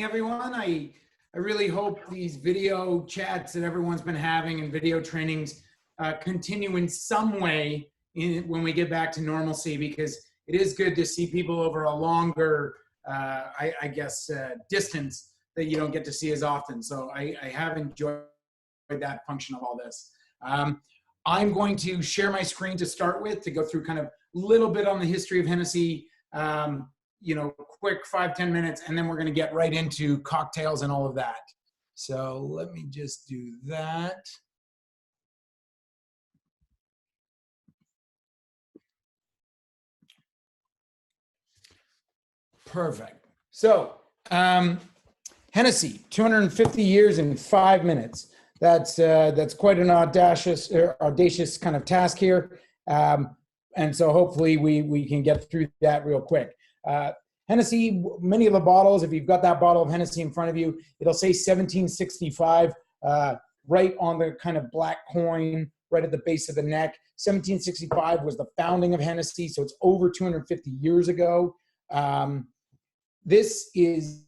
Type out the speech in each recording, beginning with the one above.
Everyone. I really hope these video chats that everyone's been having and video trainings continue in some way when we get back to normalcy, because it is good to see people over a longer, I guess, distance that you don't get to see as often. So I have enjoyed that function of all this. I'm going to share my screen to start with to go through kind of a little bit on the history of Hennessy. You know, quick 5-10 minutes, and then we're going to get right into cocktails and all of that. So let me just do that. Perfect. So Hennessy, 250 years in 5 minutes. That's quite an audacious kind of task here. And so hopefully we can get through that real quick. Hennessy, many of the bottles, if you've got that bottle of Hennessy in front of you, it'll say 1765 right on the kind of black coin, right at the base of the neck. 1765 was the founding of Hennessy, so it's over 250 years ago. This is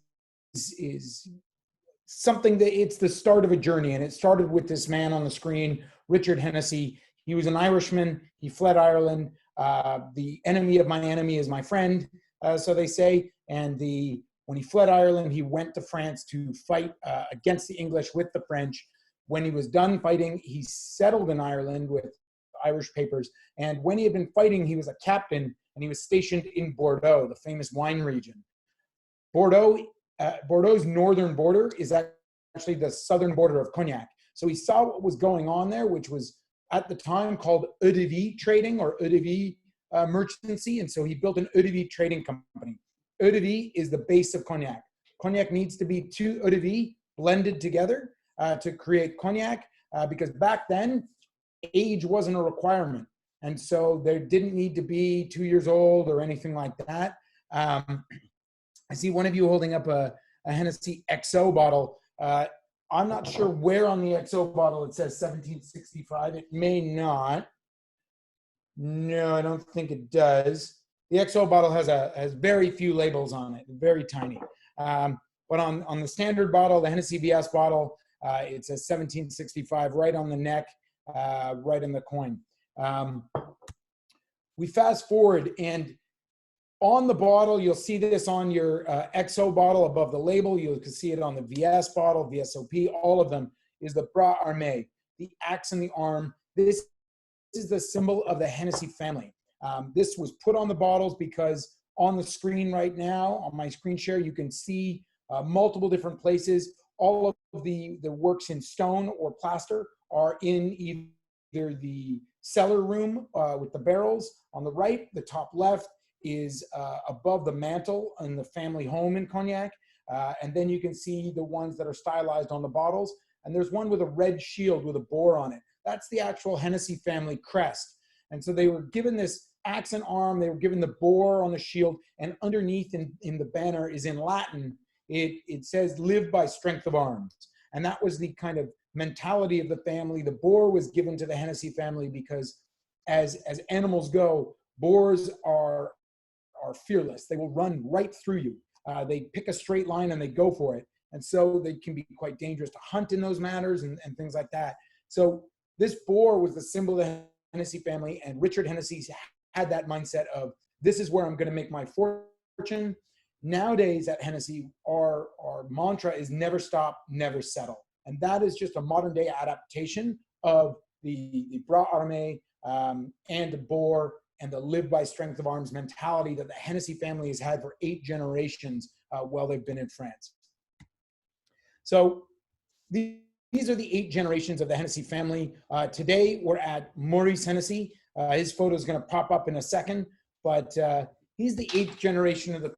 something that it's the start of a journey, and it started with this man on the screen, Richard Hennessy. He was an Irishman. He fled Ireland. The enemy of my enemy is my friend, so they say. And when he fled Ireland, he went to France to fight against the English with the French. When he was done fighting, he settled in Ireland with Irish papers. And when he had been fighting, he was a captain, and he was stationed in Bordeaux, the famous wine region. Bordeaux's northern border is actually the southern border of Cognac. So he saw what was going on there, which was at the time called eau de vie trading or eau de vie merchancy. And so he built an eau de vie trading company. Eau de vie is the base of Cognac. Cognac needs to be 2 eau de vie blended together to create Cognac because back then, age wasn't a requirement. And so there didn't need to be 2 years old or anything like that. I see one of you holding up a Hennessy XO bottle. I'm not sure where on the XO bottle it says 1765. It may not. No, I don't think it does. The XO bottle has very few labels on it, very tiny. But on the standard bottle, the Hennessy VS bottle, it says 1765 right on the neck, right in the coin. We fast forward, and on the bottle, you'll see this on your XO bottle above the label. You can see it on the VS bottle, VSOP, all of them, is the bras armé, the axe in the arm. This is the symbol of the Hennessy family. This was put on the bottles because on the screen right now, on my screen share, you can see multiple different places. All of the works in stone or plaster are in either the cellar room with the barrels on the right, the top left, is above the mantle in the family home in Cognac. And then you can see the ones that are stylized on the bottles. And there's one with a red shield with a boar on it. That's the actual Hennessy family crest. And so they were given this accent arm, they were given the boar on the shield, and underneath in the banner is in Latin, it says, "Live by strength of arms." And that was the kind of mentality of the family. The boar was given to the Hennessy family because as animals go, boars are fearless. They will run right through you. They pick a straight line and they go for it. And so they can be quite dangerous to hunt in those matters and things like that. So this boar was the symbol of the Hennessy family, and Richard Hennessy had that mindset of, this is where I'm going to make my fortune. Nowadays at Hennessy, our mantra is never stop, never settle. And that is just a modern day adaptation of the bras armé and the boar and the live by strength of arms mentality that the Hennessy family has had for 8 generations while they've been in France. So these are the 8 generations of the Hennessy family. Today we're at Maurice Hennessy. His photo is going to pop up in a second, but he's the 8th generation of the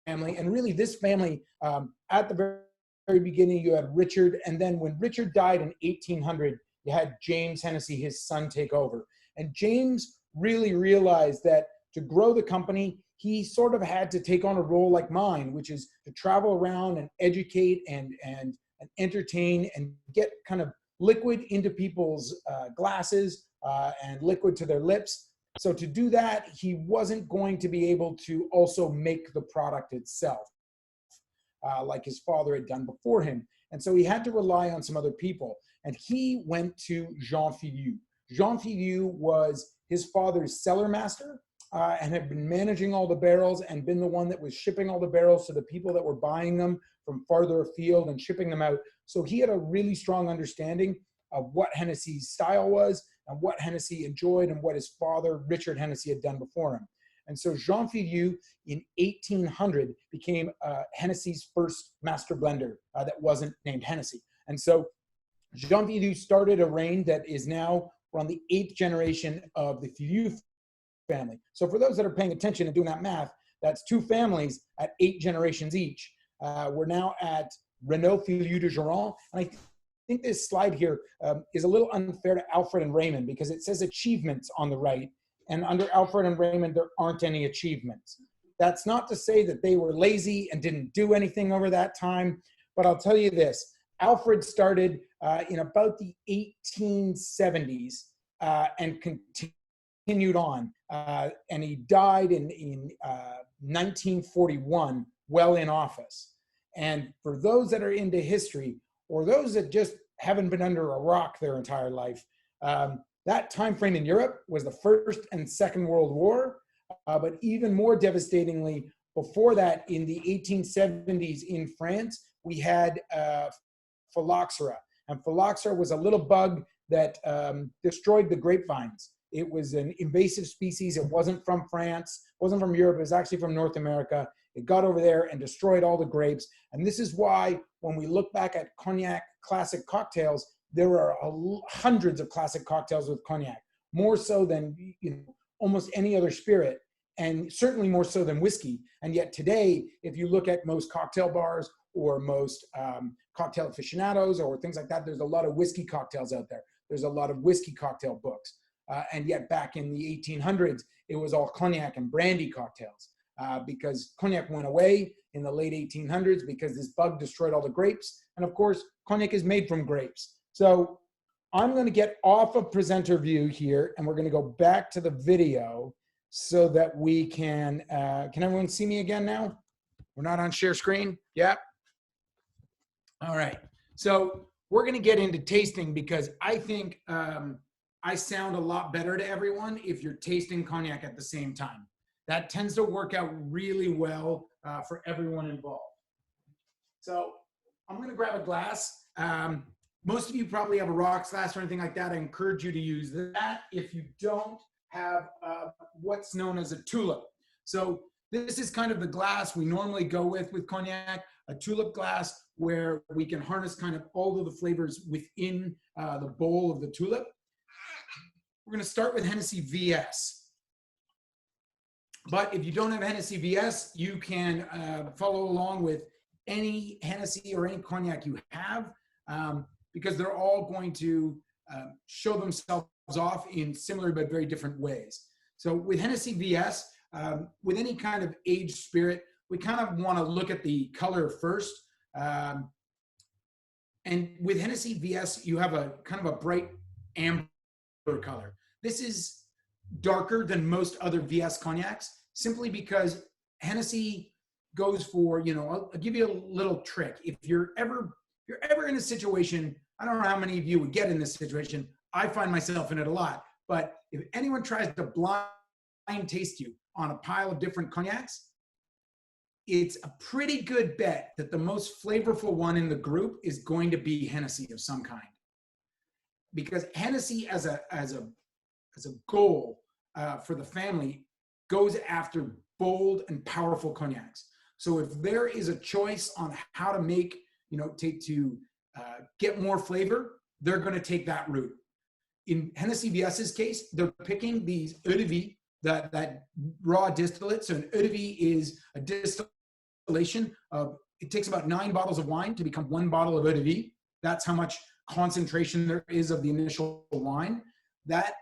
family. And really this family, at the very beginning, you had Richard. And then when Richard died in 1800, you had James Hennessy, his son, take over. And James really realized that to grow the company, he sort of had to take on a role like mine, which is to travel around and educate and entertain and get kind of liquid into people's glasses and liquid to their lips. So to do that, he wasn't going to be able to also make the product itself. like his father had done before him. And so he had to rely on some other people. And he went to Jean Filiu. Jean Filiu was his father's cellar master and had been managing all the barrels and been the one that was shipping all the barrels to the people that were buying them from farther afield and shipping them out. So he had a really strong understanding of what Hennessy's style was and what Hennessy enjoyed and what his father, Richard Hennessy, had done before him. And so Jean Filiu in 1800 became Hennessy's first master blender that wasn't named Hennessy. And so Jean Filiu started a reign that is now, we're on the 8th generation of the Filiu family. So for those that are paying attention and doing that math, that's 2 families at 8 generations each. We're now at Renaud Filiu de Geron. And I think this slide here is a little unfair to Alfred and Raymond because it says achievements on the right. And under Alfred and Raymond, there aren't any achievements. That's not to say that they were lazy and didn't do anything over that time. But I'll tell you this, Alfred started in about the 1870s and continued on. And he died in 1941, well in office. And for those that are into history, or those that just haven't been under a rock their entire life, that time frame in Europe was the First and Second World War. But even more devastatingly, before that, in the 1870s in France, we had phylloxera. And phylloxera was a little bug that destroyed the grapevines. It was an invasive species. It wasn't from France, wasn't from Europe. It was actually from North America. It got over there and destroyed all the grapes. And this is why when we look back at Cognac classic cocktails, there are hundreds of classic cocktails with Cognac, more so than almost any other spirit, and certainly more so than whiskey. And yet today, if you look at most cocktail bars or most cocktail aficionados or things like that, there's a lot of whiskey cocktails out there. There's a lot of whiskey cocktail books. And yet back in the 1800s, it was all Cognac and brandy cocktails because Cognac went away in the late 1800s because this bug destroyed all the grapes. And of course, Cognac is made from grapes. So I'm going to get off of presenter view here and we're going to go back to the video so that we can everyone see me again now? We're not on share screen? Yeah? All right. So we're going to get into tasting because I think I sound a lot better to everyone if you're tasting Cognac at the same time. That tends to work out really well for everyone involved. So I'm going to grab a glass. Most of you probably have a rocks glass or anything like that. I encourage you to use that if you don't have what's known as a tulip. So this is kind of the glass we normally go with Cognac, a tulip glass where we can harness kind of all of the flavors within the bowl of the tulip. We're going to start with Hennessy VS. But if you don't have Hennessy VS, you can follow along with any Hennessy or any Cognac you have. Because they're all going to show themselves off in similar but very different ways. So with Hennessy VS, with any kind of aged spirit, we kind of want to look at the color first. And with Hennessy VS, you have a kind of a bright amber color. This is darker than most other VS cognacs, simply because Hennessy goes for, I'll give you a little trick. If you're ever in a situation, I don't know how many of you would get in this situation. I find myself in it a lot. But if anyone tries to blind taste you on a pile of different cognacs, it's a pretty good bet that the most flavorful one in the group is going to be Hennessy of some kind. Because Hennessy as a goal for the family goes after bold and powerful cognacs. So if there is a choice on how to make, get more flavor, they're going to take that route. In Hennessy VS's case, they're picking these eau de vie, that raw distillate. So an eau de vie is a distillation of, it takes about 9 bottles of wine to become 1 bottle of eau de vie. That's how much concentration there is of the initial wine. That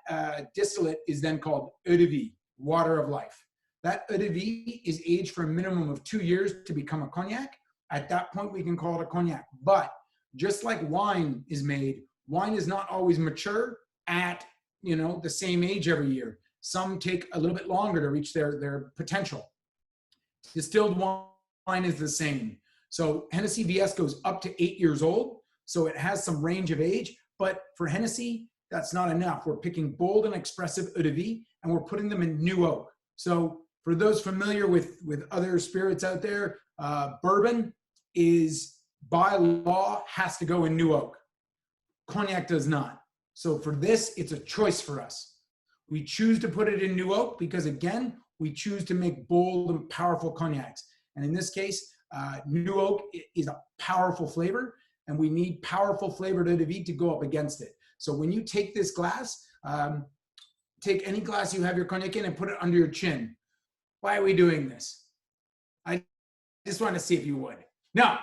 distillate is then called eau de vie, water of life. That eau de vie is aged for a minimum of 2 years to become a cognac. At that point, we can call it a cognac. But just like wine is made, wine is not always mature at the same age every year. Some take a little bit longer to reach their potential. Distilled wine is the same. So Hennessy VS goes up to 8 years old. So it has some range of age, but for Hennessy, that's not enough. We're picking bold and expressive eau de vie, and we're putting them in new oak. So for those familiar with other spirits out there, bourbon is by law has to go in new oak. Cognac does not. So for this, it's a choice for us. We choose to put it in new oak because, again, we choose to make bold and powerful cognacs. And in this case, new oak is a powerful flavor, and we need powerful flavored eau de vie to go up against it. So when you take this glass, take any glass you have your cognac in and put it under your chin. Why are we doing this? I just want to see if you would. No,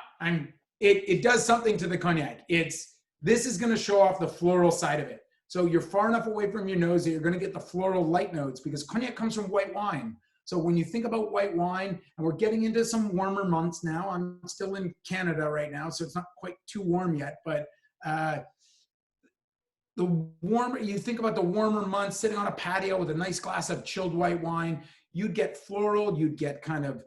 it does something to the cognac. This is going to show off the floral side of it. So you're far enough away from your nose that you're going to get the floral light notes because cognac comes from white wine. So when you think about white wine, and we're getting into some warmer months now, I'm still in Canada right now, so it's not quite too warm yet, but you think about the warmer months, sitting on a patio with a nice glass of chilled white wine, you'd get floral, you'd get kind of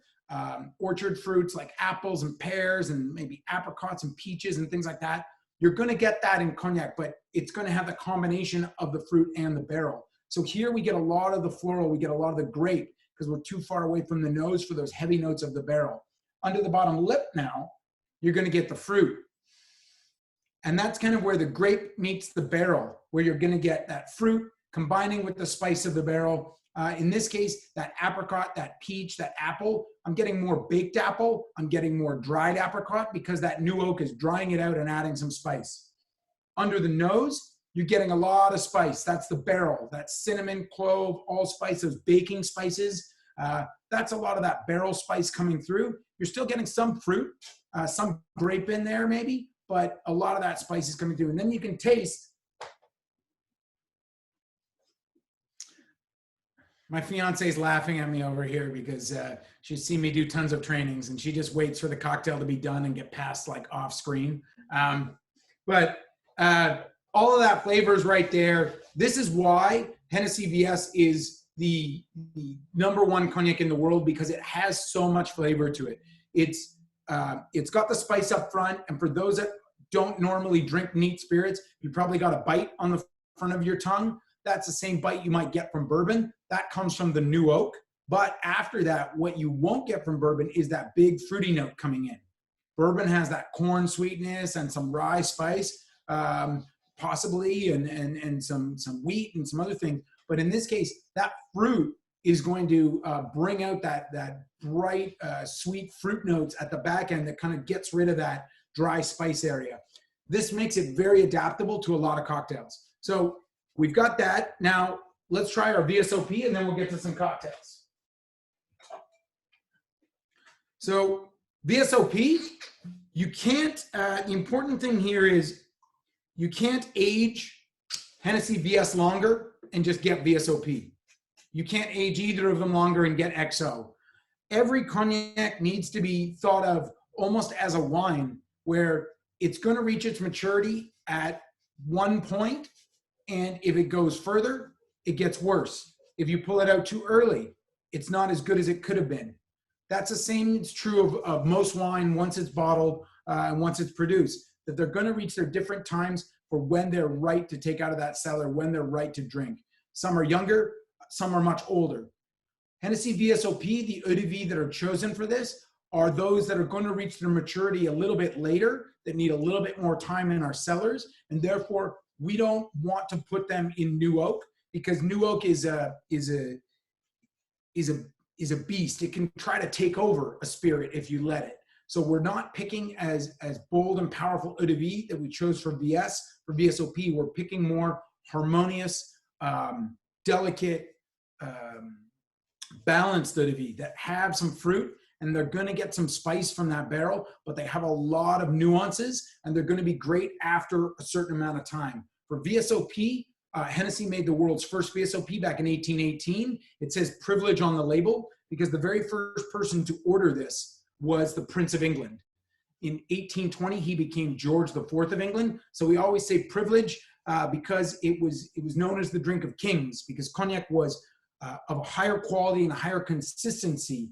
orchard fruits like apples and pears and maybe apricots and peaches and things like that. You're going to get that in cognac, but it's going to have the combination of the fruit and the barrel. So here we get a lot of the floral, we get a lot of the grape because we're too far away from the nose for those heavy notes of the barrel. Under the bottom lip now, you're going to get the fruit. And that's kind of where the grape meets the barrel, where you're going to get that fruit combining with the spice of the barrel. In this case, that apricot, that peach, that apple, I'm getting more baked apple. I'm getting more dried apricot because that new oak is drying it out and adding some spice. Under the nose, you're getting a lot of spice. That's the barrel, that cinnamon, clove, allspice, those baking spices. That's a lot of that barrel spice coming through. You're still getting some fruit, some grape in there maybe, but a lot of that spice is coming through. And then you can taste. My fiance is laughing at me over here because she's seen me do tons of trainings and she just waits for the cocktail to be done and get passed like off screen. But all of that flavor is right there. This is why Hennessy VS is the #1 cognac in the world, because it has so much flavor to it. It's got the spice up front, and for those that don't normally drink neat spirits, you probably got a bite on the front of your tongue. That's the same bite you might get from bourbon. That comes from the new oak. But after that, what you won't get from bourbon is that big fruity note coming in. Bourbon has that corn sweetness and some rye spice, possibly, and some wheat and some other things. But in this case, that fruit is going to bring out that bright, sweet fruit notes at the back end that kind of gets rid of that dry spice area. This makes it very adaptable to a lot of cocktails. So we've got that. Now let's try our VSOP and then we'll get to some cocktails. So VSOP, you can't, the important thing here is you can't age Hennessy VS longer and just get VSOP. You can't age either of them longer and get XO. Every cognac needs to be thought of almost as a wine, where it's going to reach its maturity at one point, and if it goes further, it gets worse. If you pull it out too early, it's not as good as it could have been. That's the same, it's true of most wine once it's bottled and once it's produced, that they're going to reach their different times for when they're right to take out of that cellar, when they're right to drink. Some are younger, some are much older. Hennessy VSOP, the eau de vie that are chosen for this, are those that are going to reach their maturity a little bit later, that need a little bit more time in our cellars, and therefore we don't want to put them in new oak, because new oak is a beast. It can try to take over a spirit if you let it. So we're not picking as bold and powerful eau de vie that we chose for VS. For VSOP, we're picking more harmonious, delicate, balanced eau de vie that have some fruit, and they're going to get some spice from that barrel, but they have a lot of nuances, and they're going to be great after a certain amount of time. For VSOP, Hennessy made the world's first VSOP back in 1818. It says privilege on the label because the very first person to order this was the Prince of England. In 1820, he became George IV of England. So we always say privilege because it was known as the drink of kings, because cognac was of a higher quality and a higher consistency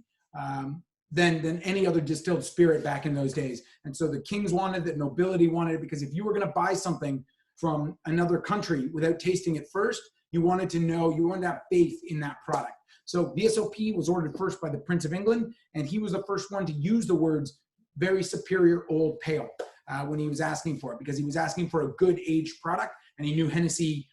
than any other distilled spirit back in those days. And so the kings wanted it, nobility wanted it, because if you were going to buy something from another country without tasting it first, you wanted to know, you wanted to have faith in that product. So VSOP was ordered first by the Prince of England, and he was the first one to use the words very superior old pale when he was asking for it, because he was asking for a good aged product, and he knew Hennessy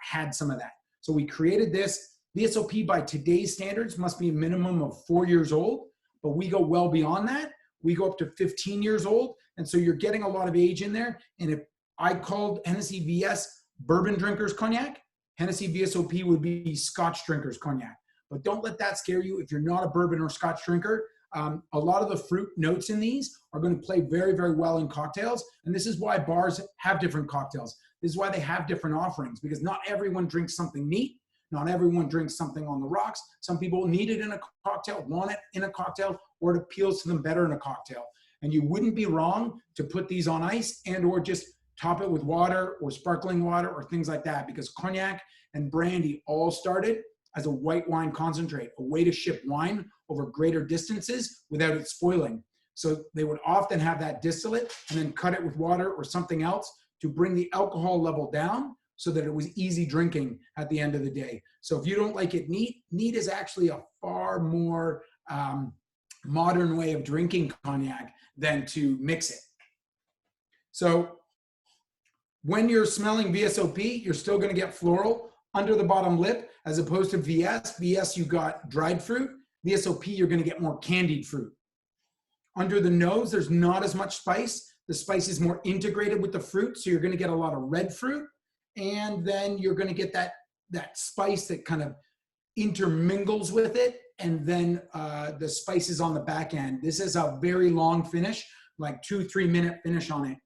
had some of that. So we created this. VSOP by today's standards must be a minimum of 4 years old, but we go well beyond that. We go up to 15 years old, and so you're getting a lot of age in there. And if I called Hennessy VS bourbon drinkers cognac, Hennessy VSOP would be Scotch drinkers cognac. But don't let that scare you if you're not a bourbon or Scotch drinker. A lot of the fruit notes in these are going to play very, very well in cocktails. And this is why bars have different cocktails. This is why they have different offerings, because not everyone drinks something neat. Not everyone drinks something on the rocks. Some people need it in a cocktail, want it in a cocktail, or it appeals to them better in a cocktail. And you wouldn't be wrong to put these on ice and or just top it with water or sparkling water or things like that, because cognac and brandy all started as a white wine concentrate, a way to ship wine over greater distances without it spoiling. So they would often have that distillate and then cut it with water or something else to bring the alcohol level down so that it was easy drinking at the end of the day. So if you don't like it neat, neat is actually a far more modern way of drinking cognac than to mix it. So when you're smelling VSOP, you're still gonna get floral under the bottom lip, as opposed to VS. VS, you got dried fruit. VSOP, you're gonna get more candied fruit. Under the nose, there's not as much spice. The spice is more integrated with the fruit, so you're gonna get a lot of red fruit. And then you're going to get that spice that kind of intermingles with it, and then the spices on the back end. This is a very long finish, like 2-3 minute finish on it,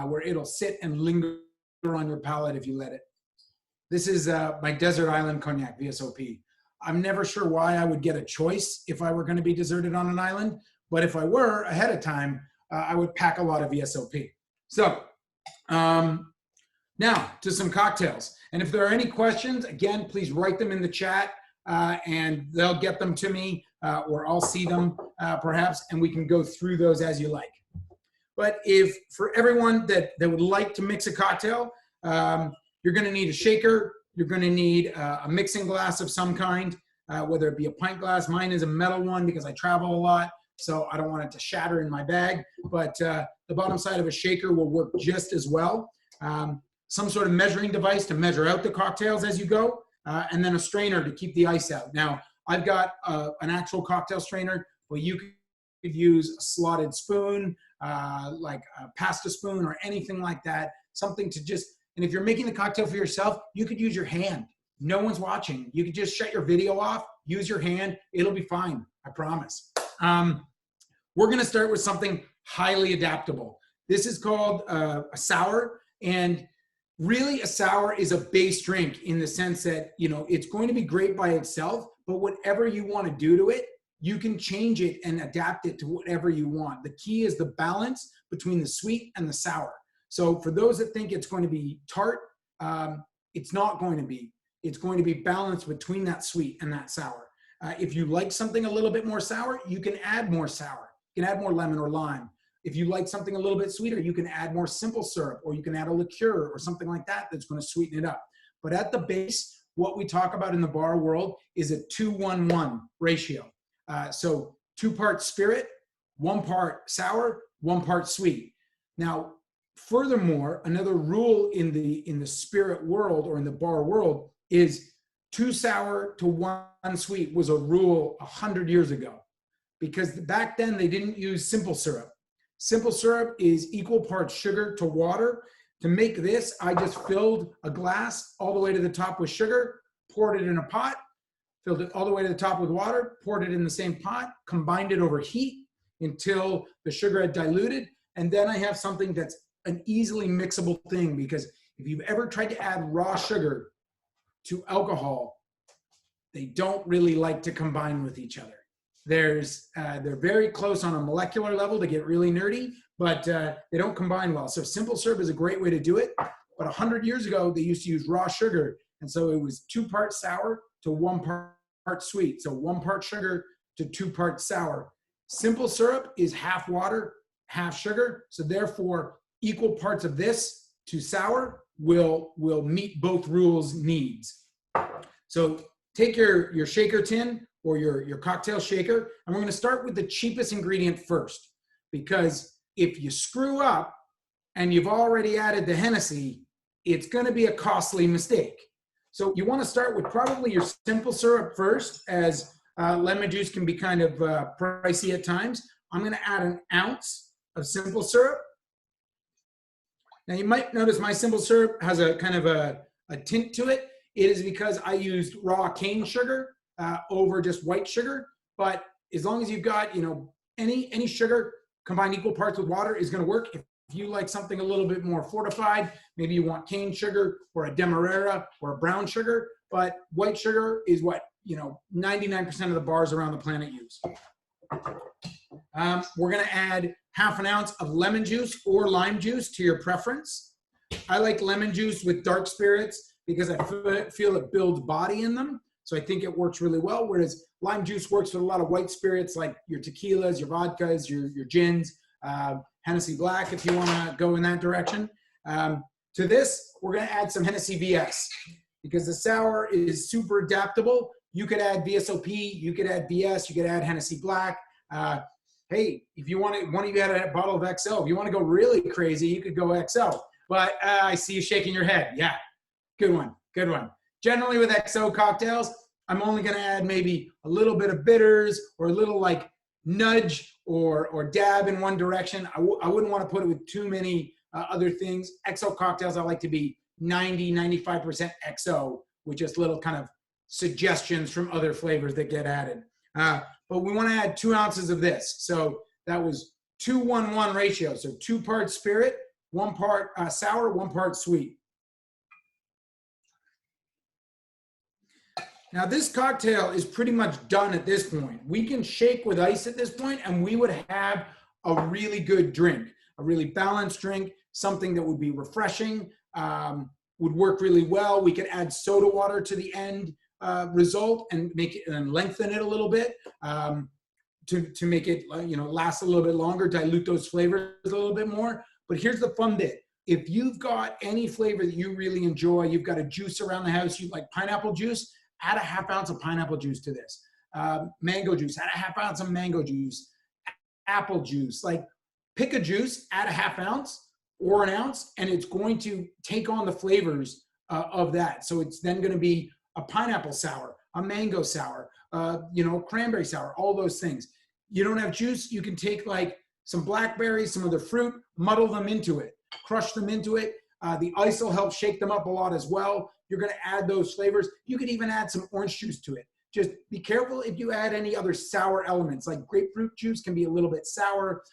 where it'll sit and linger on your palate if you let it. This is my Desert Island Cognac VSOP. I'm never sure why I would get a choice if I were going to be deserted on an island, but if I were ahead of time, I would pack a lot of VSOP. So, now, to some cocktails. And if there are any questions, again, please write them in the chat and they'll get them to me or I'll see them perhaps, and we can go through those as you like. But if for everyone that would like to mix a cocktail, you're gonna need a shaker, you're gonna need a mixing glass of some kind, whether it be a pint glass. Mine is a metal one because I travel a lot, so I don't want it to shatter in my bag, but the bottom side of a shaker will work just as well. Some sort of measuring device to measure out the cocktails as you go, and then a strainer to keep the ice out. Now, I've got an actual cocktail strainer, but you could use a slotted spoon, like a pasta spoon or anything like that, something to just, and if you're making the cocktail for yourself, you could use your hand. No one's watching. You could just shut your video off, use your hand, it'll be fine, I promise. We're gonna start with something highly adaptable. This is called a sour, and really, a sour is a base drink in the sense that, you know, it's going to be great by itself, but whatever you want to do to it, you can change it and adapt it to whatever you want. The key is the balance between the sweet and the sour. So for those that think it's going to be tart, it's not going to be. It's going to be balanced between that sweet and that sour. If you like something a little bit more sour, you can add more sour. You can add more lemon or lime. If you like something a little bit sweeter, you can add more simple syrup, or you can add a liqueur or something like that that's going to sweeten it up. But at the base, what we talk about in the bar world is a 2-1-1 ratio. So 2 parts spirit, 1 part sour, 1 part sweet. Now, furthermore, another rule in the spirit world or in the bar world is 2 sour to 1 sweet was a rule 100 years ago, because back then they didn't use simple syrup. Simple syrup is equal parts sugar to water. To make this, I just filled a glass all the way to the top with sugar, poured it in a pot, filled it all the way to the top with water, poured it in the same pot, combined it over heat until the sugar had diluted. And then I have something that's an easily mixable thing, because if you've ever tried to add raw sugar to alcohol, they don't really like to combine with each other. They're very close on a molecular level to get really nerdy, but they don't combine well. So simple syrup is a great way to do it. But 100 years ago, they used to use raw sugar. And so it was 2 parts sour to 1 part sweet. So 1 part sugar to 2 parts sour. Simple syrup is half water, half sugar. So therefore, equal parts of this to sour will meet both rules' needs. So take your shaker tin or your cocktail shaker, and we're going to start with the cheapest ingredient first, because if you screw up and you've already added the Hennessy, it's going to be a costly mistake. So you want to start with probably your simple syrup first, as lemon juice can be kind of pricey at times. I'm going to add an ounce of simple syrup. Now you might notice my simple syrup has a kind of a tint to it. It is because I used raw cane sugar over just white sugar. But as long as you've got, you know, any sugar combined equal parts with water is going to work. If you like something a little bit more fortified, maybe you want cane sugar or a demerara or a brown sugar, but white sugar is what, you know, 99% of the bars around the planet use. We're going to add half an ounce of lemon juice or lime juice to your preference. I like lemon juice with dark spirits because I feel it builds body in them. So I think it works really well, whereas lime juice works with a lot of white spirits like your tequilas, your vodkas, your gins, Hennessy Black if you want to go in that direction. To this, we're going to add some Hennessy VS because the sour is super adaptable. You could add VSOP, you could add VS, you could add Hennessy Black. Hey, if you want to, one of you had a bottle of XO. If you want to go really crazy, you could go XO. But I see you shaking your head. Yeah, good one, good one. Generally with XO cocktails, I'm only going to add maybe a little bit of bitters or a little like nudge or dab in one direction. I wouldn't want to put it with too many other things. XO cocktails, I like to be 90, 95% XO with just little kind of suggestions from other flavors that get added. But we want to add 2 ounces of this. So that was 2-1-1 ratio. So 2 parts spirit, 1 part sour, 1 part sweet. Now this cocktail is pretty much done at this point. We can shake with ice at this point and we would have a really good drink, a really balanced drink, something that would be refreshing, would work really well. We could add soda water to the end result and make it and lengthen it a little bit to make it, you know, last a little bit longer, dilute those flavors a little bit more. But here's the fun bit. If you've got any flavor that you really enjoy, you've got a juice around the house, you like pineapple juice, add a half ounce of pineapple juice to this. Mango juice, add a half ounce of mango juice. Apple juice, like pick a juice, add a half ounce or an ounce, and it's going to take on the flavors of that. So it's then going to be a pineapple sour, a mango sour, you know, cranberry sour, all those things. You don't have juice, you can take like some blackberries, some other fruit, muddle them into it, crush them into it. The ice will help shake them up a lot as well. You're going to add those flavors. You could even add some orange juice to it. Just be careful if you add any other sour elements, like grapefruit juice can be a little bit sour.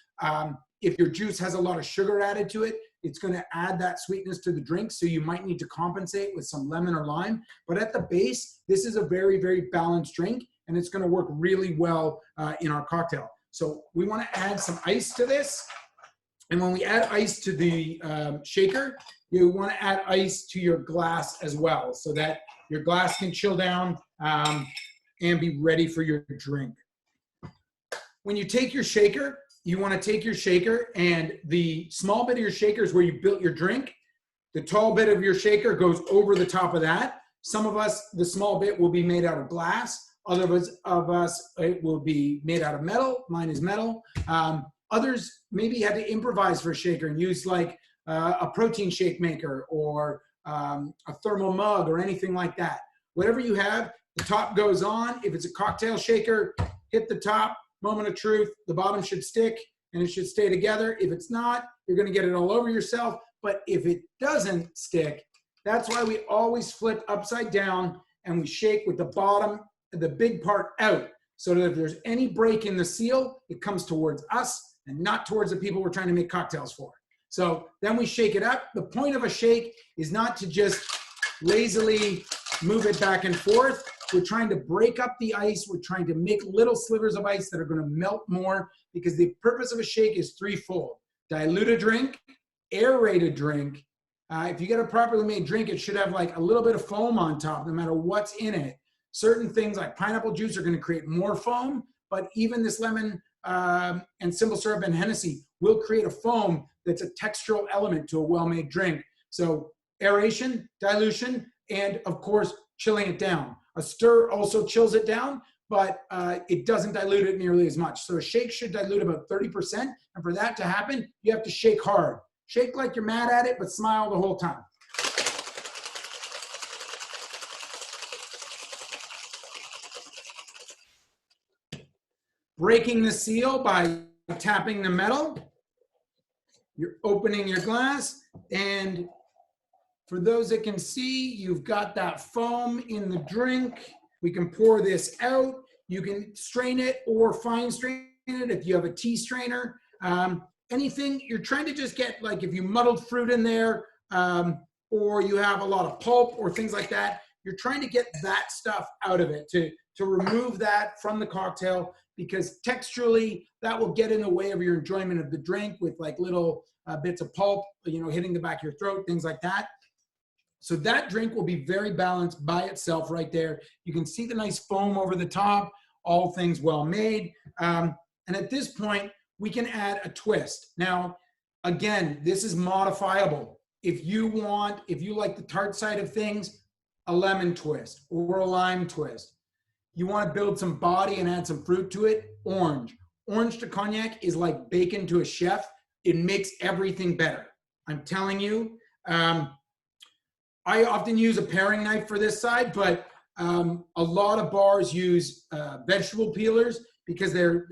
If your juice has a lot of sugar added to it, it's going to add that sweetness to the drink. So you might need to compensate with some lemon or lime. But at the base, this is a very, very balanced drink, and it's going to work really well in our cocktail. So we want to add some ice to this. And when we add ice to the shaker, you want to add ice to your glass as well so that your glass can chill down and be ready for your drink. When you take your shaker, you want to take your shaker and the small bit of your shaker is where you built your drink. The tall bit of your shaker goes over the top of that. Some of us, the small bit will be made out of glass. Others of us, it will be made out of metal. Mine is metal. Others maybe had to improvise for a shaker and use like a protein shake maker or a thermal mug or anything like that. Whatever you have, the top goes on. If it's a cocktail shaker, hit the top, moment of truth. The bottom should stick and it should stay together. If it's not, you're going to get it all over yourself. But if it doesn't stick, that's why we always flip upside down and we shake with the bottom, the big part out, so that if there's any break in the seal, it comes towards us and not towards the people we're trying to make cocktails for. So then we shake it up. The point of a shake is not to just lazily move it back and forth. We're trying to break up the ice. We're trying to make little slivers of ice that are going to melt more, because the purpose of a shake is threefold. Dilute a drink, aerate a drink. If you get a properly made drink, it should have like a little bit of foam on top, no matter what's in it. Certain things like pineapple juice are going to create more foam, but even this lemon and simple syrup and Hennessy will create a foam that's a textural element to a well-made drink. So aeration, dilution, and of course, chilling it down. A stir also chills it down, but it doesn't dilute it nearly as much. So a shake should dilute about 30%. And for that to happen, you have to shake hard. Shake like you're mad at it, but smile the whole time. Breaking the seal by tapping the metal. You're opening your glass, and for those that can see, you've got that foam in the drink. We can pour this out. You can strain it or fine strain it if you have a tea strainer. Anything you're trying to just get, like if you muddled fruit in there, or you have a lot of pulp or things like that, you're trying to get that stuff out of it to remove that from the cocktail, because texturally that will get in the way of your enjoyment of the drink with like little bits of pulp, you know, hitting the back of your throat, things like that. So that drink will be very balanced by itself right there. You can see the nice foam over the top, all things well made. And at this point, we can add a twist. Now, again, this is modifiable. If you like the tart side of things, a lemon twist or a lime twist. You want to build some body and add some fruit to it, orange. Orange to cognac is like bacon to a chef. It makes everything better. I'm telling you. I often use a paring knife for this side, but a lot of bars use vegetable peelers because they're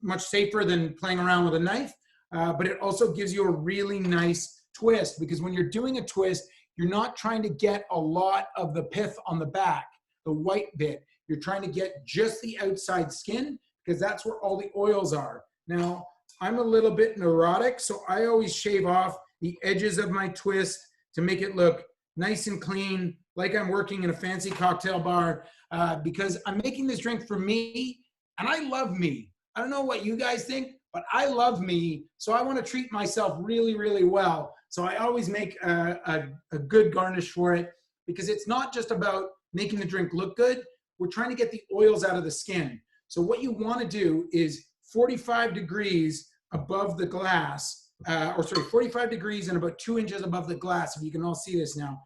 much safer than playing around with a knife. But it also gives you a really nice twist, because when you're doing a twist, you're not trying to get a lot of the pith on the back, the white bit. You're trying to get just the outside skin, because that's where all the oils are. Now, I'm a little bit neurotic, so I always shave off the edges of my twist to make it look nice and clean, like I'm working in a fancy cocktail bar, because I'm making this drink for me, and I love me. I don't know what you guys think, but I love me, so I want to treat myself really, really well. So I always make a good garnish for it, because it's not just about making the drink look good. We're trying to get the oils out of the skin. So what you want to do is 45 degrees above the glass, 45 degrees and about 2 inches above the glass, if you can all see this now.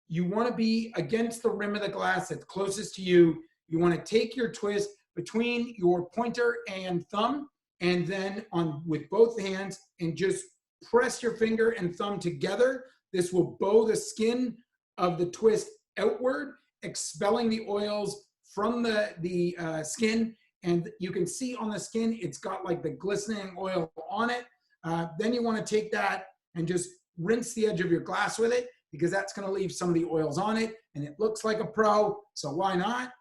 You want to be against the rim of the glass that's closest to you. You want to take your twist between your pointer and thumb, and then with both hands, and just press your finger and thumb together. This will bow the skin of the twist outward, expelling the oils from the skin. And you can see on the skin, it's got like the glistening oil on it. Then you want to take that and just rinse the edge of your glass with it, because that's going to leave some of the oils on it, and it looks like a pro, so why not?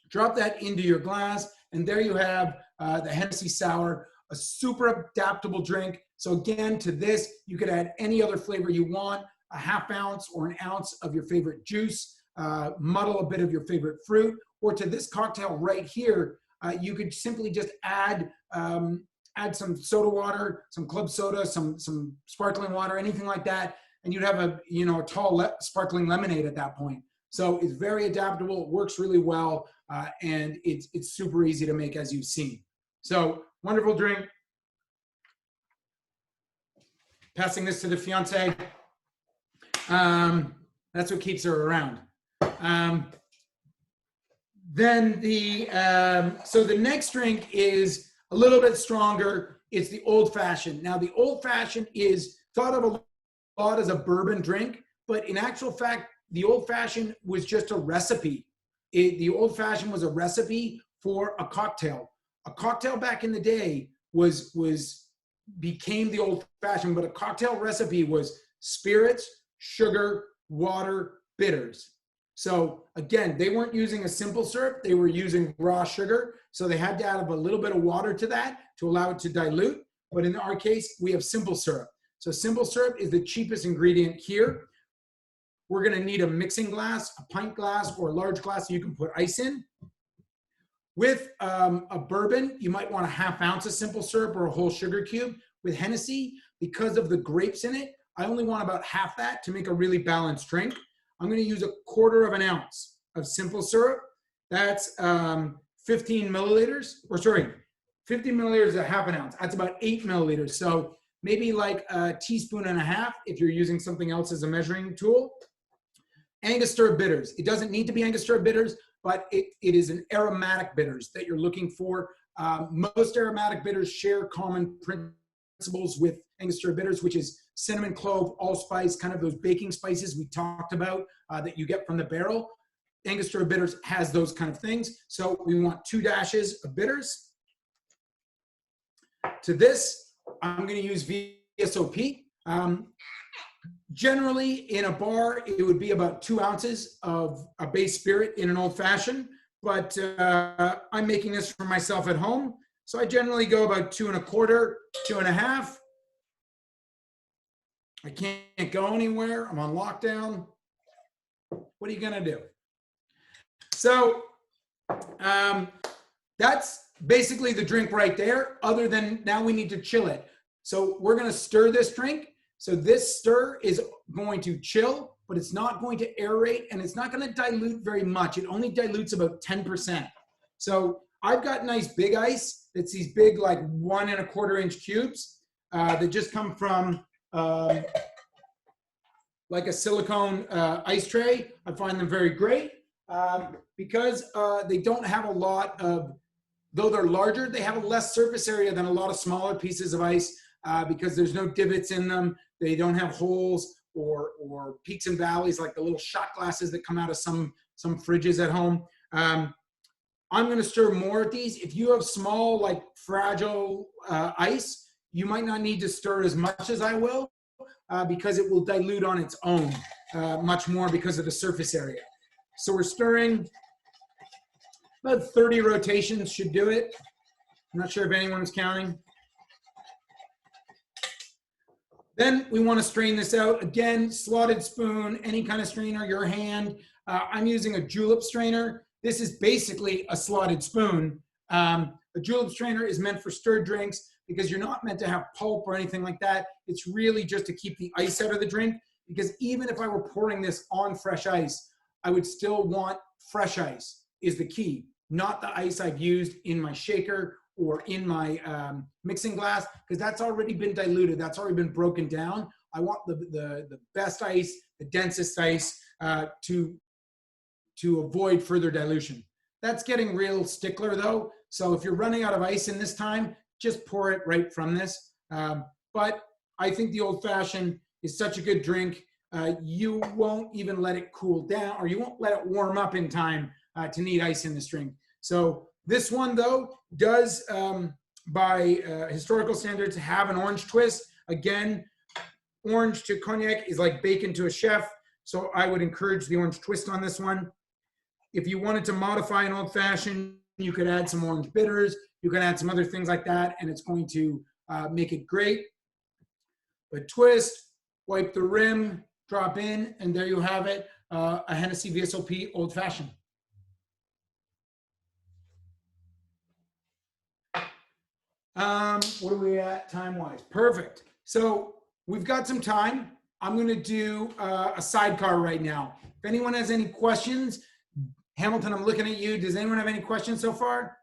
Drop that into your glass, and there you have the Hennessy Sour, a super adaptable drink. So again, to this, you could add any other flavor you want, a half ounce or an ounce of your favorite juice, muddle a bit of your favorite fruit, or to this cocktail right here, you could simply just add some soda water, some club soda, some sparkling water, anything like that, and you'd have a tall sparkling lemonade at that point. So it's very adaptable. It works really well, and it's super easy to make, as you've seen. So wonderful drink. Passing this to the fiance. That's what keeps her around. Then so the next drink is a little bit stronger. It's the Old Fashioned. Now, the Old Fashioned is thought of a lot as a bourbon drink, but in actual fact, the Old Fashioned was just a recipe. The Old Fashioned was a recipe for a cocktail. A cocktail back in the day became the Old Fashioned, but a cocktail recipe was spirits, sugar, water, bitters. So again, they weren't using a simple syrup, they were using raw sugar. So they had to add a little bit of water to that to allow it to dilute. But in our case, we have simple syrup. So simple syrup is the cheapest ingredient here. We're gonna need a mixing glass, a pint glass, or a large glass so you can put ice in. With a bourbon, you might want a half ounce of simple syrup or a whole sugar cube. With Hennessy, because of the grapes in it, I only want about half that to make a really balanced drink. I'm going to use 1/4 ounce of simple syrup. That's 15 milliliters, or sorry, 50 milliliters is a half an ounce. That's about 8 milliliters. So maybe like a teaspoon and a half if you're using something else as a measuring tool. Angostura bitters. It doesn't need to be Angostura bitters, but it is an aromatic bitters that you're looking for. Most aromatic bitters share common principles with Angostura bitters, which is cinnamon, clove, allspice, kind of those baking spices we talked about that you get from the barrel. Angostura bitters has those kind of things. So we want 2 dashes of bitters. To this, I'm going to use VSOP. Generally, in a bar, it would be about 2 ounces of a base spirit in an old fashioned, but I'm making this for myself at home. So I generally go about 2 1/4, 2 1/2. I can't go anywhere. I'm on lockdown. What are you going to do? So that's basically the drink right there, other than now we need to chill it. So we're going to stir this drink. So this stir is going to chill, but it's not going to aerate, and it's not going to dilute very much. It only dilutes about 10%. So I've got nice big ice. It's these big, like 1 1/4 inch cubes that just come from like a silicone ice tray. I find them very great because they don't have a lot of, though they're larger, they have a less surface area than a lot of smaller pieces of ice because there's no divots in them. They don't have holes or peaks and valleys like the little shot glasses that come out of some fridges at home. I'm going to stir more of these. If you have small, like fragile ice, you might not need to stir as much as I will because it will dilute on its own much more because of the surface area. So we're stirring. About 30 rotations should do it. I'm not sure if anyone's counting. Then we want to strain this out. Again, slotted spoon, any kind of strainer, your hand. I'm using a Julep Strainer. This is basically a slotted spoon. A Julep Strainer is meant for stirred drinks because you're not meant to have pulp or anything like that. It's really just to keep the ice out of the drink, because even if I were pouring this on fresh ice, I would still want fresh ice is the key, not the ice I've used in my shaker or in my mixing glass, because that's already been diluted. That's already been broken down. I want the best ice, the densest ice to avoid further dilution. That's getting real stickler though. So if you're running out of ice in this time, just pour it right from this. But I think the old fashioned is such a good drink. You won't even let it cool down, or you won't let it warm up in time to need ice in this drink. So this one though does, by historical standards, have an orange twist. Again, orange to cognac is like bacon to a chef. So I would encourage the orange twist on this one. If you wanted to modify an old fashioned, you could add some orange bitters. You can add some other things like that, and it's going to make it great. But twist, wipe the rim, drop in, and there you have it, a Hennessy VSOP old fashioned. What are we at time-wise? Perfect. So we've got some time. I'm going to do a sidecar right now. If anyone has any questions, Hamilton, I'm looking at you. Does anyone have any questions so far?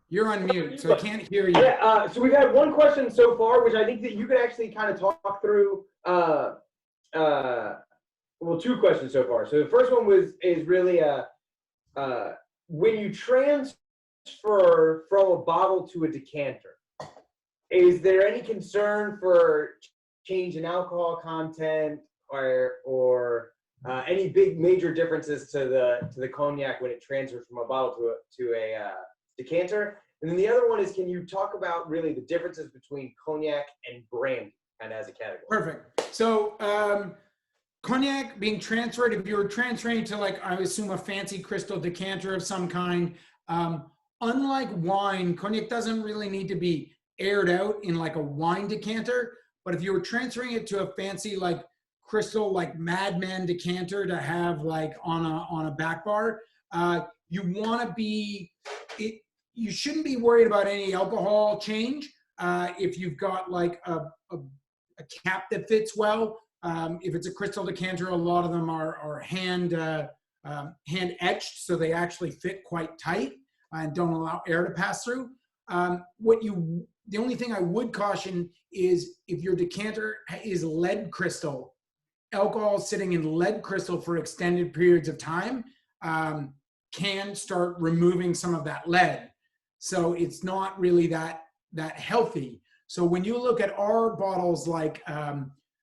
You're on mute, so I can't hear you. Yeah, so we've had one question so far, which I think that you could actually kind of talk through. Well, two questions so far. So the first one is really when you transfer from a bottle to a decanter, is there any concern for change in alcohol content or any big major differences to the cognac when it transfers from a bottle to a decanter? And then the other one is, can you talk about really the differences between cognac and brandy kind of as a category? Perfect. So cognac being transferred, if you're transferring to, like, I assume a fancy crystal decanter of some kind, unlike wine, cognac doesn't really need to be aired out in like a wine decanter. But if you were transferring it to a fancy like crystal, like Madman decanter to have like on a back bar, you want to be you shouldn't be worried about any alcohol change if you've got like a cap that fits well. If it's a crystal decanter, a lot of them are hand etched, so they actually fit quite tight. and don't allow air to pass through. The only thing I would caution is if your decanter is lead crystal, alcohol sitting in lead crystal for extended periods of time can start removing some of that lead. So it's not really that healthy. So when you look at our bottles like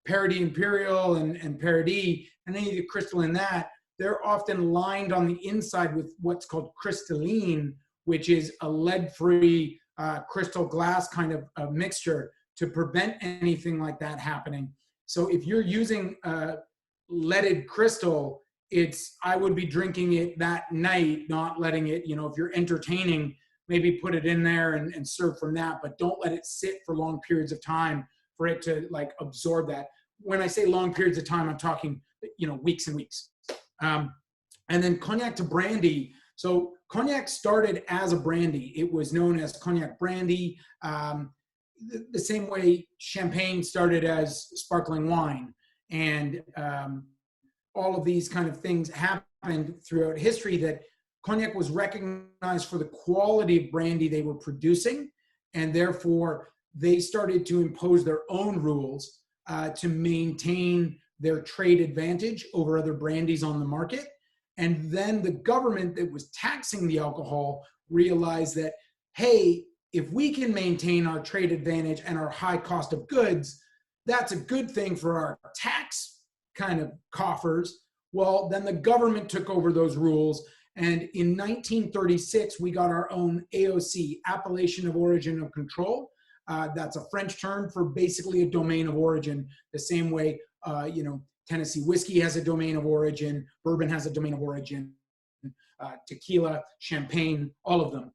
Parody Imperial and Parody and any of the crystal in that, they're often lined on the inside with what's called crystalline, which is a lead-free crystal glass kind of mixture to prevent anything like that happening. So if you're using leaded crystal, I would be drinking it that night, not letting it, if you're entertaining, maybe put it in there and serve from that, but don't let it sit for long periods of time for it to like absorb that. When I say long periods of time, I'm talking, weeks and weeks. And then cognac to brandy. So cognac started as a brandy. It was known as cognac brandy, the same way champagne started as sparkling wine. And all of these kind of things happened throughout history that cognac was recognized for the quality of brandy they were producing. And therefore, they started to impose their own rules to maintain their trade advantage over other brandies on the market. And then the government that was taxing the alcohol realized that, hey, if we can maintain our trade advantage and our high cost of goods, that's a good thing for our tax kind of coffers. Well, then the government took over those rules. And in 1936, we got our own AOC, Appellation of Origin of Control. That's a French term for basically a domain of origin, the same way, Tennessee whiskey has a domain of origin, bourbon has a domain of origin, tequila, champagne, all of them.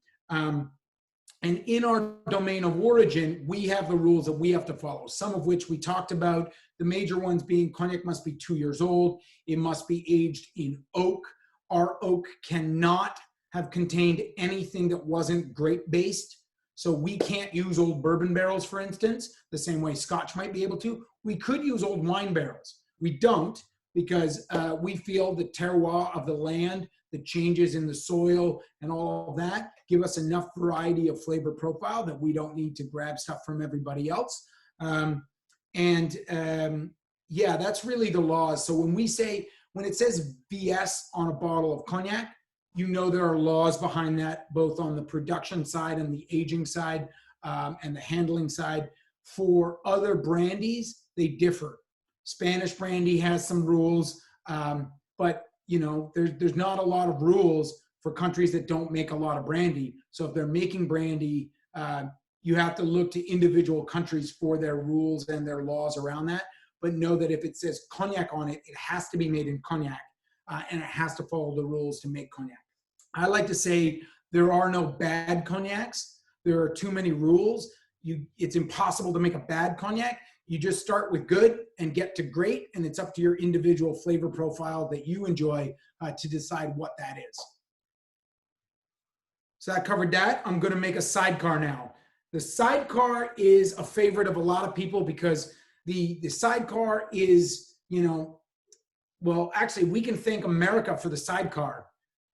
And in our domain of origin, we have the rules that we have to follow, some of which we talked about, the major ones being cognac must be 2 years old, it must be aged in oak. Our oak cannot have contained anything that wasn't grape-based. So we can't use old bourbon barrels, for instance, the same way Scotch might be able to. We could use old wine barrels. We don't, because we feel the terroir of the land, the changes in the soil and all of that give us enough variety of flavor profile that we don't need to grab stuff from everybody else. Yeah, that's really the laws. So when it says VS on a bottle of cognac, there are laws behind that, both on the production side and the aging side and the handling side. For other brandies, they differ. Spanish brandy has some rules, but there's not a lot of rules for countries that don't make a lot of brandy. So if they're making brandy, you have to look to individual countries for their rules and their laws around that. But know that if it says cognac on it, it has to be made in cognac, and it has to follow the rules to make cognac. I like to say there are no bad cognacs. There are too many rules. It's impossible to make a bad cognac. You just start with good and get to great, and it's up to your individual flavor profile that you enjoy to decide what that is. So that covered that. I'm going to make a sidecar now. The sidecar is a favorite of a lot of people because the sidecar is, well, actually, we can thank America for the sidecar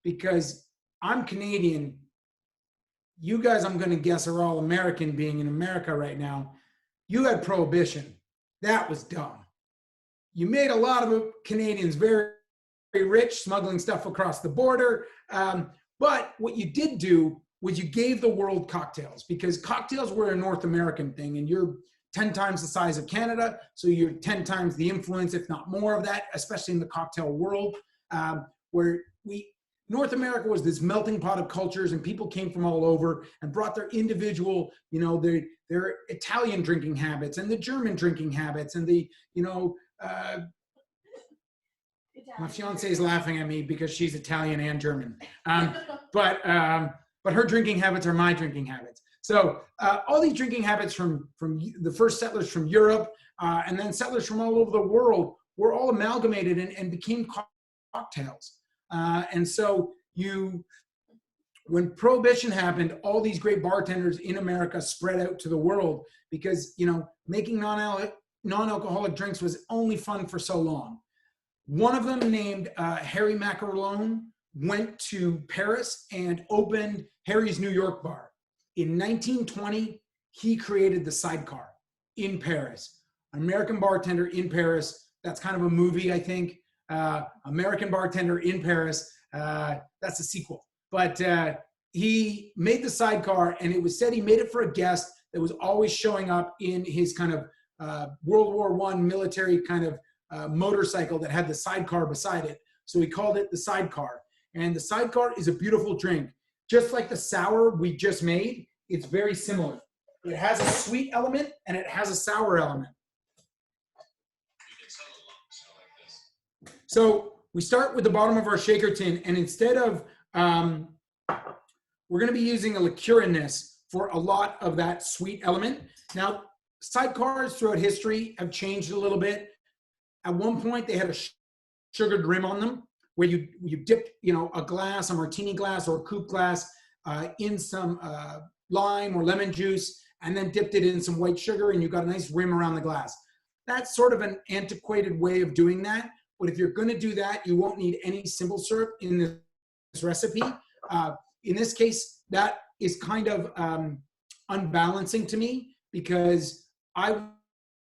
because I'm Canadian. You guys, I'm going to guess, are all American, being in America right now. You had Prohibition. That was dumb. You made a lot of Canadians very, very rich, smuggling stuff across the border. But what you did do was you gave the world cocktails, because cocktails were a North American thing, and you're 10 times the size of Canada, so you're 10 times the influence, if not more of that, especially in the cocktail world, where North America was this melting pot of cultures, and people came from all over and brought their individual, their Italian drinking habits and the German drinking habits and my fiance is laughing at me because she's Italian and German. But her drinking habits are my drinking habits. So all these drinking habits from the first settlers from Europe and then settlers from all over the world were all amalgamated and became cocktails. And so when Prohibition happened, all these great bartenders in America spread out to the world because, making non-alcoholic drinks was only fun for so long. One of them, named Harry Macarone, went to Paris and opened Harry's New York bar. In 1920, he created the Sidecar in Paris. An American bartender in Paris. That's kind of a movie, I think. American Bartender in Paris. That's a sequel. But he made the Sidecar, and it was said he made it for a guest that was always showing up in his kind of World War I military kind of motorcycle that had the sidecar beside it. So he called it the Sidecar. And the Sidecar is a beautiful drink. Just like the sour we just made, it's very similar. It has a sweet element and it has a sour element. So we start with the bottom of our shaker tin, and instead of, we're going to be using a liqueur in this for a lot of that sweet element. Now, sidecars throughout history have changed a little bit. At one point, they had a sugared rim on them, where you dip, a glass, a martini glass or a coupe glass in some lime or lemon juice, and then dipped it in some white sugar, and you got a nice rim around the glass. That's sort of an antiquated way of doing that. But if you're going to do that, you won't need any simple syrup in this recipe. In this case, that is kind of unbalancing to me, because I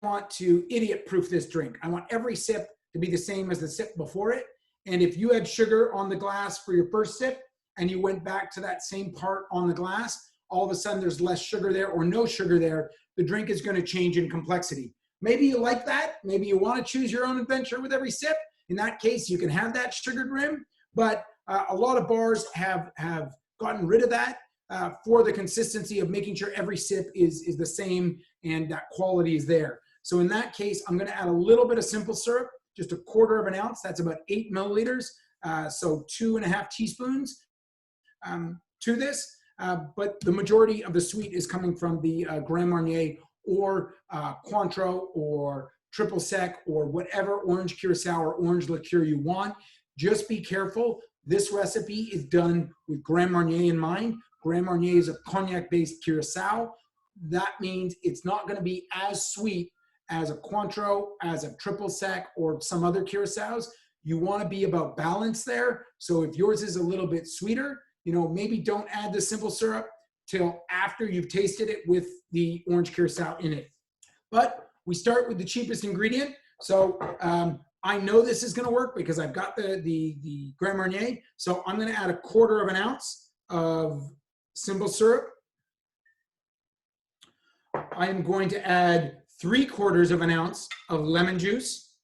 want to idiot-proof this drink. I want every sip to be the same as the sip before it. And if you had sugar on the glass for your first sip and you went back to that same part on the glass, all of a sudden there's less sugar there or no sugar there, the drink is going to change in complexity. Maybe you like that. Maybe you want to choose your own adventure with every sip. In that case, you can have that sugared rim. But a lot of bars have gotten rid of that for the consistency of making sure every sip is the same and that quality is there. So in that case, I'm going to add a little bit of simple syrup, just 1/4 of an ounce. That's about 8 milliliters. So 2.5 teaspoons to this. But the majority of the sweet is coming from the Grand Marnier or Cointreau or Triple Sec or whatever orange curacao or orange liqueur you want. Just be careful. This recipe is done with Grand Marnier in mind. Grand Marnier is a cognac-based curacao. That means it's not going to be as sweet as a Cointreau, as a Triple Sec, or some other curaçaos. You want to be about balance there. So if yours is a little bit sweeter, maybe don't add the simple syrup till after you've tasted it with the orange curacao in it. But we start with the cheapest ingredient. So I know this is going to work because I've got the Grand Marnier. So I'm going to add 1/4 of an ounce of simple syrup. I am going to add 3/4 of an ounce of lemon juice.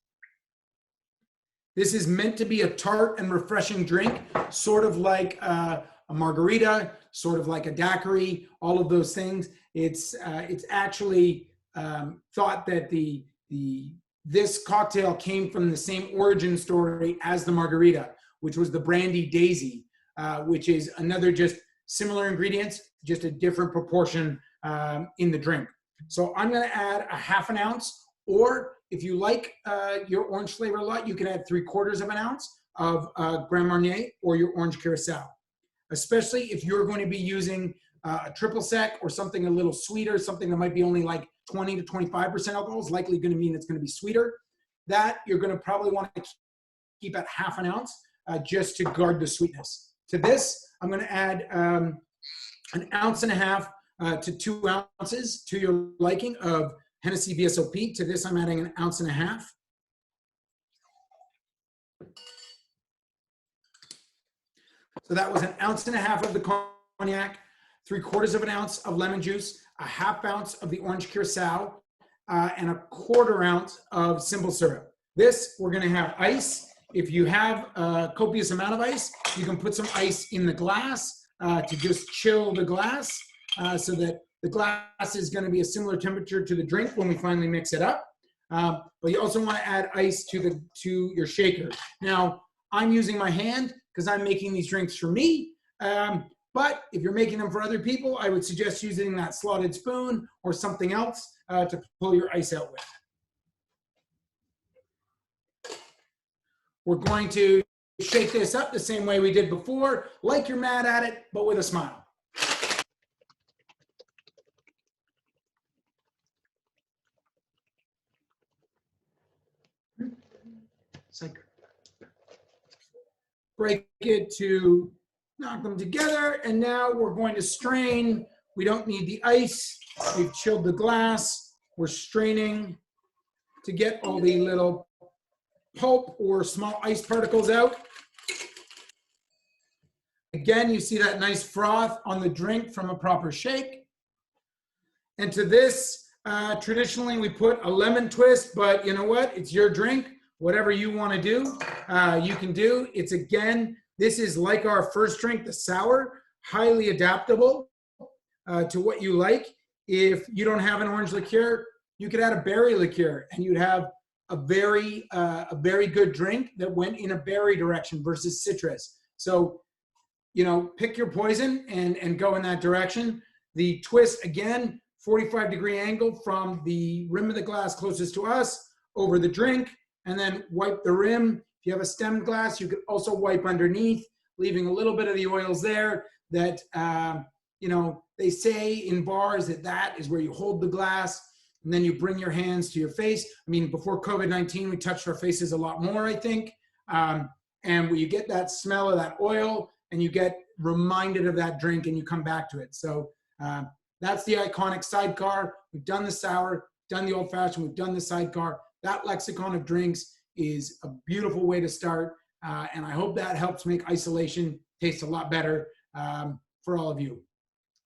This is meant to be a tart and refreshing drink, sort of like a margarita, sort of like a daiquiri, all of those things. It's actually thought that this cocktail came from the same origin story as the margarita, which was the brandy daisy, which is another just similar ingredients, just a different proportion in the drink. So I'm going to add 1/2 an ounce, or if you like your orange flavor a lot, you can add 3/4 of an ounce of Grand Marnier or your orange curacao. Especially if you're going to be using a Triple Sec or something a little sweeter, something that might be only like 20 to 25% alcohol is likely going to mean it's going to be sweeter. That you're going to probably want to keep at 1/2 an ounce just to guard the sweetness. To this, I'm going to add 1.5 ounces to 2 ounces to your liking of Hennessy VSOP. To this, I'm adding 1.5 ounces. So that was 1.5 ounces of the cognac, 3/4 of an ounce of lemon juice, 1/2 ounce of the orange curacao, and 1/4 ounce of simple syrup. This, we're going to have ice. If you have a copious amount of ice, you can put some ice in the glass to just chill the glass so that the glass is going to be a similar temperature to the drink when we finally mix it up. But you also want to add ice to your shaker. Now, I'm using my hand because I'm making these drinks for me. But if you're making them for other people, I would suggest using that slotted spoon or something else to pull your ice out with. We're going to shake this up the same way we did before, like you're mad at it, but with a smile. Sidecar. break it to knock them together. And now we're going to strain. We don't need the ice. We've chilled the glass. We're straining to get all the little pulp or small ice particles out. Again, you see that nice froth on the drink from a proper shake. And to this, traditionally we put a lemon twist, but you know what? It's your drink. Whatever you want to do, you can do. It's again, this is like our first drink, the sour, highly adaptable to what you like. If you don't have an orange liqueur, you could add a berry liqueur and you'd have a very good drink that went in a berry direction versus citrus. So, you know, pick your poison and go in that direction. The twist, again, 45-degree angle from the rim of the glass closest to us over the drink, and then wipe the rim. If you have a stemmed glass, you could also wipe underneath, leaving a little bit of the oils there that, you know, they say in bars that is where you hold the glass and then you bring your hands to your face. I mean, before COVID-19, we touched our faces a lot more, I think. And where you get that smell of that oil and you get reminded of that drink and you come back to it. So that's the iconic Sidecar. We've done the sour, done the old fashioned, we've done the Sidecar. That lexicon of drinks is a beautiful way to start. And I hope that helps make isolation taste a lot better for all of you.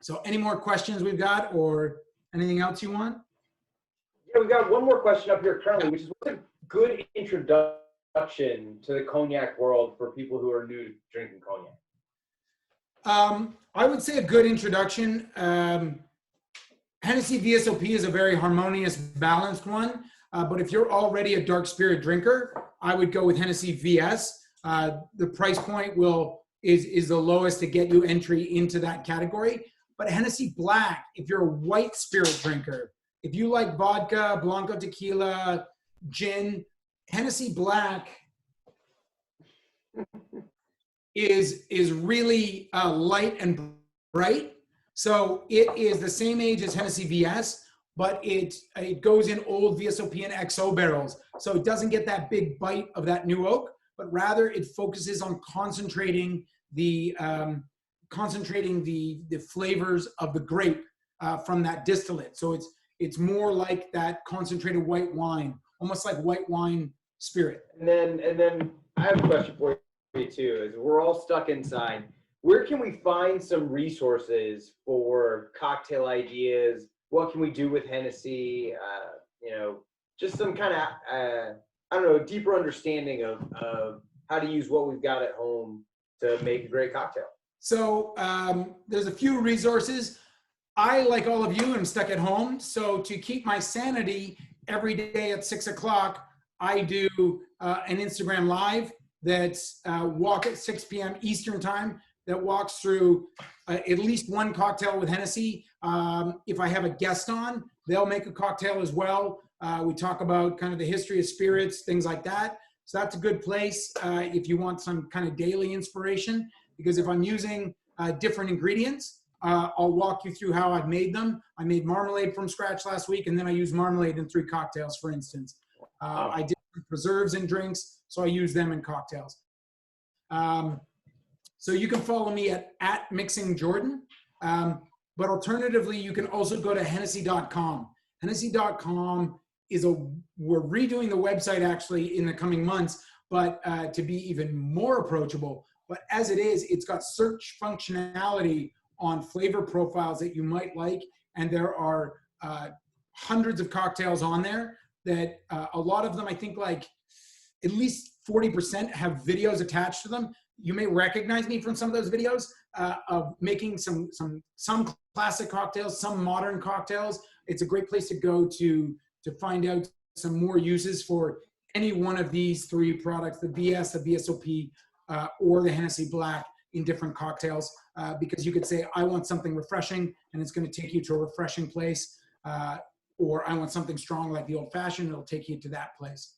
So any more questions we've got or anything else you want? Yeah, we've got one more question up here currently, which is what's a good introduction to the cognac world for people who are new to drinking cognac? I would say a good introduction. Hennessy VSOP is a very harmonious, balanced one. But if you're already a dark spirit drinker, I would go with Hennessy VS. The price point is the lowest to get you entry into that category. But Hennessy Black, if you're a white spirit drinker, if you like vodka, Blanco tequila, gin, Hennessy Black is really light and bright. So it is the same age as Hennessy VS, but it goes in old VSOP and XO barrels. So it doesn't get that big bite of that new oak, but rather it focuses on concentrating the flavors of the grape from that distillate. So it's more like that concentrated white wine, almost like white wine spirit. And then I have a question for you too, is we're all stuck inside. Where can we find some resources for cocktail ideas? What can we do with Hennessy? You know, just some kind of, I don't know, deeper understanding of how to use what we've got at home to make a great cocktail. So there's a few resources. I, like all of you, am stuck at home. So to keep my sanity, every day at 6 o'clock, I do an Instagram live that's walk at 6 p.m. Eastern time that walks through at least one cocktail with Hennessy. If I have a guest on, they'll make a cocktail as well. We talk about kind of the history of spirits, things like that. So that's a good place if you want some kind of daily inspiration, because if I'm using different ingredients, I'll walk you through how I've made them. I made marmalade from scratch last week, and then I used marmalade in 3 cocktails, for instance. I did preserves in drinks, so I use them in cocktails. So you can follow me at Mixing Jordan. But alternatively, you can also go to Hennessy.com. Hennessy.com we're redoing the website actually in the coming months, but to be even more approachable. But as it is, it's got search functionality on flavor profiles that you might like. And there are hundreds of cocktails on there that a lot of them, I think like at least 40% have videos attached to them. You may recognize me from some of those videos of making some classic cocktails, some modern cocktails. It's a great place to go to find out some more uses for any one of these 3 products, the VS, the VSOP, or the Hennessy Black in different cocktails, because you could say, I want something refreshing, and it's going to take you to a refreshing place, or I want something strong like the old fashioned, it'll take you to that place.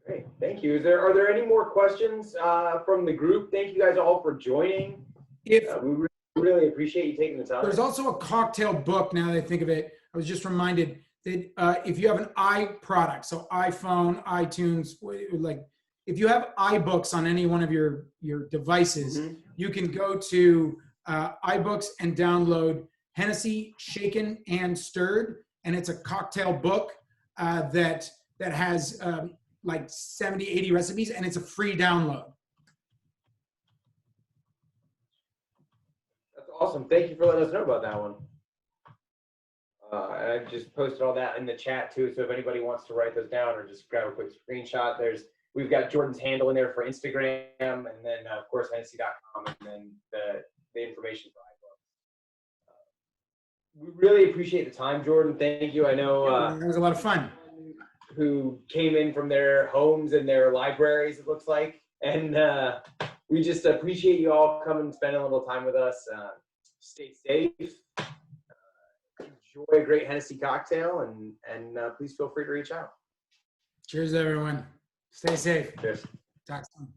Great, thank you. Are there any more questions from the group? Thank you guys all for joining. We really appreciate you taking the time. There's also a cocktail book, now that I think of it. I was just reminded that if you have an product, so iPhone, iTunes, like if you have iBooks on any one of your devices, you can go to iBooks and download Hennessy Shaken and Stirred, and it's a cocktail book that has like 70, 80 recipes, and it's a free download. That's awesome. Thank you for letting us know about that one. And I just posted all that in the chat too, so if anybody wants to write those down or just grab a quick screenshot, we've got Jordan's handle in there for Instagram, and then of course Hennessy.com, and then the information for iBooks. We really appreciate the time, Jordan. Thank you. I know it was a lot of fun. Who came in from their homes and their libraries, it looks like, and we just appreciate you all coming and spending a little time with us. Stay safe. Enjoy a great Hennessy cocktail, and please feel free to reach out. Cheers, everyone. Stay safe. Cheers. Talk soon.